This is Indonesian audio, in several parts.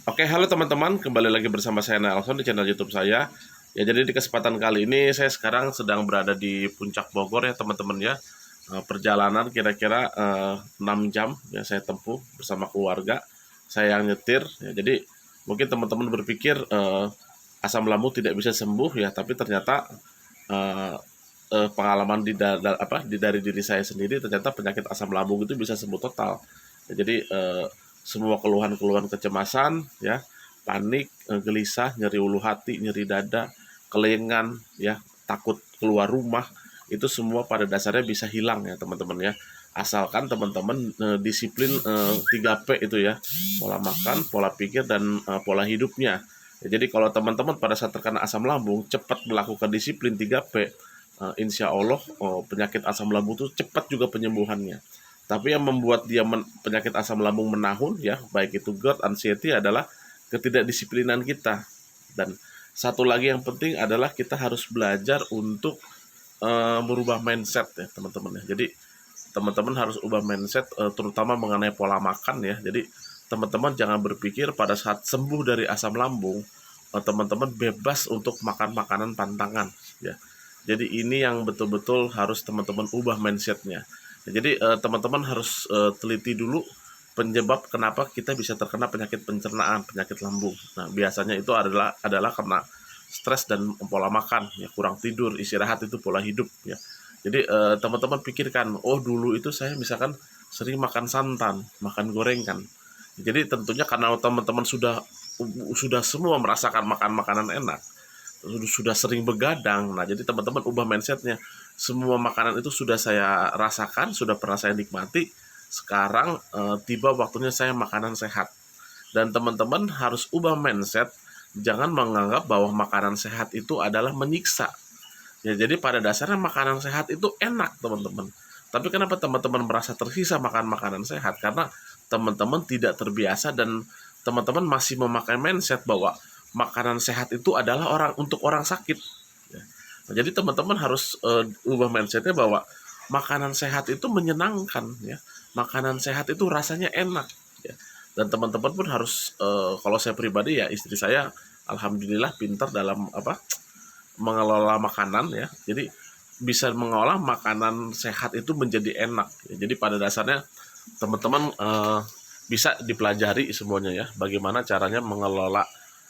Oke, halo teman-teman, kembali lagi bersama saya Nelson di channel YouTube saya. Ya, jadi di kesempatan kali ini saya sekarang sedang berada di Puncak Bogor ya teman-teman ya. Perjalanan kira-kira 6 jam ya saya tempuh bersama keluarga. Saya yang nyetir ya. Jadi mungkin teman-teman berpikir asam lambung tidak bisa sembuh ya, tapi ternyata eh, pengalaman dari diri saya sendiri, ternyata penyakit asam lambung itu bisa sembuh total. Ya, jadi semua keluhan-keluhan kecemasan ya, panik, gelisah, nyeri ulu hati, nyeri dada, kelengan ya, takut keluar rumah, itu semua pada dasarnya bisa hilang ya teman-teman ya. Asalkan teman-teman disiplin 3P itu ya, pola makan, pola pikir, dan pola hidupnya. Ya, jadi kalau teman-teman pada saat terkena asam lambung cepat melakukan disiplin 3P, insya Allah penyakit asam lambung itu cepat juga penyembuhannya. Tapi yang membuat dia penyakit asam lambung menahun ya, baik itu GERD, anxiety, adalah ketidakdisiplinan kita. Dan satu lagi yang penting adalah kita harus belajar untuk merubah mindset ya teman-teman ya. Jadi teman-teman harus ubah mindset terutama mengenai pola makan ya. Jadi teman-teman jangan berpikir pada saat sembuh dari asam lambung teman-teman bebas untuk makan makanan pantangan ya. Jadi ini yang betul-betul harus teman-teman ubah mindsetnya. Jadi teman-teman harus teliti dulu penyebab kenapa kita bisa terkena penyakit pencernaan, penyakit lambung. Nah, biasanya itu adalah karena stres dan pola makan, ya, kurang tidur, istirahat, itu pola hidup ya. Jadi teman-teman pikirkan, oh dulu itu saya misalkan sering makan santan, makan gorengan. Jadi tentunya karena teman-teman sudah semua merasakan makan makanan enak, sudah sering begadang. Nah, jadi teman-teman ubah mindsetnya. Semua makanan itu sudah saya rasakan, sudah pernah saya nikmati. Sekarang tiba waktunya saya makanan sehat. Dan teman-teman harus ubah mindset. Jangan menganggap bahwa makanan sehat itu adalah menyiksa. Ya, jadi pada dasarnya makanan sehat itu enak, teman-teman. Tapi kenapa teman-teman merasa tersiksa makan makanan sehat? Karena teman-teman tidak terbiasa dan teman-teman masih memakai mindset bahwa makanan sehat itu adalah untuk orang sakit. Ya. Nah, jadi teman-teman harus ubah mindsetnya bahwa makanan sehat itu menyenangkan, ya. Makanan sehat itu rasanya enak, ya. Dan teman-teman pun harus kalau saya pribadi ya, istri saya alhamdulillah pintar dalam mengelola makanan ya. Jadi bisa mengolah makanan sehat itu menjadi enak. Ya. Jadi pada dasarnya teman-teman bisa dipelajari semuanya ya, bagaimana caranya mengelola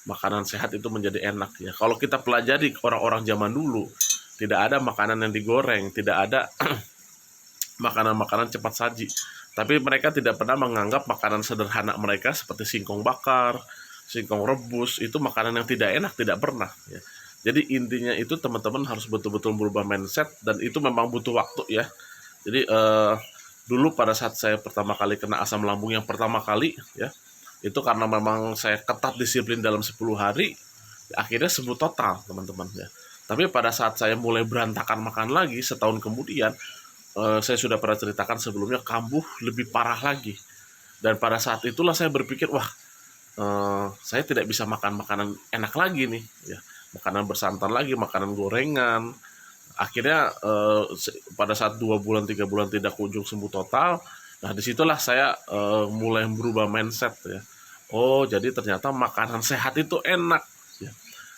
makanan sehat itu menjadi enak ya. Kalau kita pelajari orang-orang zaman dulu, tidak ada makanan yang digoreng, tidak ada makanan-makanan cepat saji. Tapi mereka tidak pernah menganggap makanan sederhana mereka seperti singkong bakar, singkong rebus itu makanan yang tidak enak, tidak pernah ya. Jadi intinya itu teman-teman harus betul-betul berubah mindset, dan itu memang butuh waktu ya. Jadi dulu pada saat saya pertama kali kena asam lambung yang pertama kali ya, itu karena memang saya ketat disiplin dalam 10 hari, akhirnya sembuh total teman-teman ya. Tapi pada saat saya mulai berantakan makan lagi setahun kemudian, saya sudah pernah ceritakan sebelumnya, kambuh lebih parah lagi. Dan pada saat itulah saya berpikir, wah, saya tidak bisa makan makanan enak lagi nih ya, makanan bersantan lagi, makanan gorengan. Akhirnya pada saat 2 bulan 3 bulan tidak kunjung sembuh total, nah disitulah saya mulai berubah mindset ya. Oh, jadi ternyata makanan sehat itu enak ya.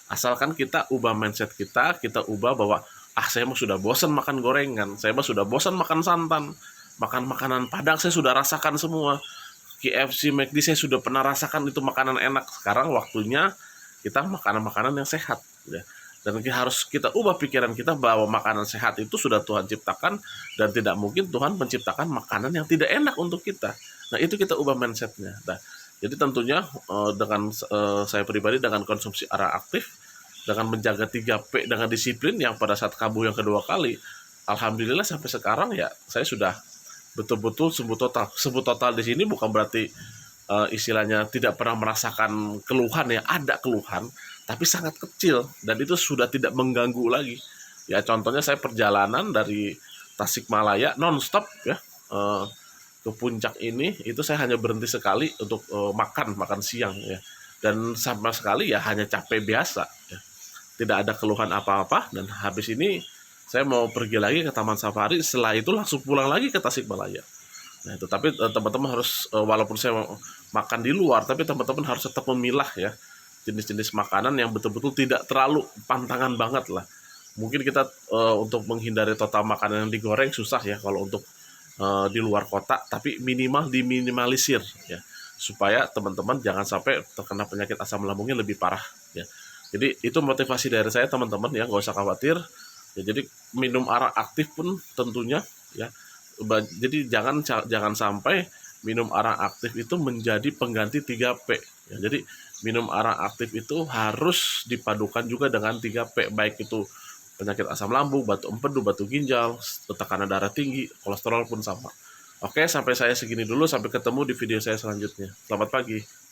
Asalkan kita ubah mindset kita ubah bahwa saya mah sudah bosan makan gorengan, saya mah sudah bosan makan santan, makan makanan Padang saya sudah rasakan semua, KFC, McD saya sudah pernah rasakan itu makanan enak. Sekarang waktunya kita makanan-makanan yang sehat ya. Dan harus kita ubah pikiran kita bahwa makanan sehat itu sudah Tuhan ciptakan, dan tidak mungkin Tuhan menciptakan makanan yang tidak enak untuk kita. Nah, itu kita ubah mindsetnya. Nah, jadi tentunya dengan saya pribadi dengan konsumsi ara aktif, dengan menjaga 3P dengan disiplin yang pada saat kambuh yang kedua kali, alhamdulillah sampai sekarang ya saya sudah betul-betul sembuh total. Sembuh total di sini bukan berarti istilahnya tidak pernah merasakan keluhan ya, ada keluhan tapi sangat kecil, dan itu sudah tidak mengganggu lagi. Ya contohnya saya perjalanan dari Tasikmalaya nonstop ya ke puncak ini, itu saya hanya berhenti sekali untuk makan siang ya, dan sama sekali ya hanya capek biasa ya. Tidak ada keluhan apa-apa, dan habis ini saya mau pergi lagi ke Taman Safari, setelah itu langsung pulang lagi ke Tasikmalaya. Nah, itu tapi teman-teman harus walaupun saya makan di luar, tapi teman-teman harus tetap memilah ya jenis-jenis makanan yang betul-betul tidak terlalu pantangan banget lah. Mungkin kita untuk menghindari total makanan yang digoreng susah ya kalau untuk di luar kota, tapi minimal diminimalisir ya supaya teman-teman jangan sampai terkena penyakit asam lambungnya lebih parah ya. Jadi itu motivasi dari saya teman-teman ya, nggak usah khawatir. Ya, jadi minum arak aktif pun tentunya ya. Jadi jangan sampai minum arak aktif itu menjadi pengganti 3P. Ya, jadi minum arak aktif itu harus dipadukan juga dengan 3P, baik itu penyakit asam lambung, batu empedu, batu ginjal, tekanan darah tinggi, kolesterol pun sama. Oke, sampai saya segini dulu. Sampai ketemu di video saya selanjutnya. Selamat pagi.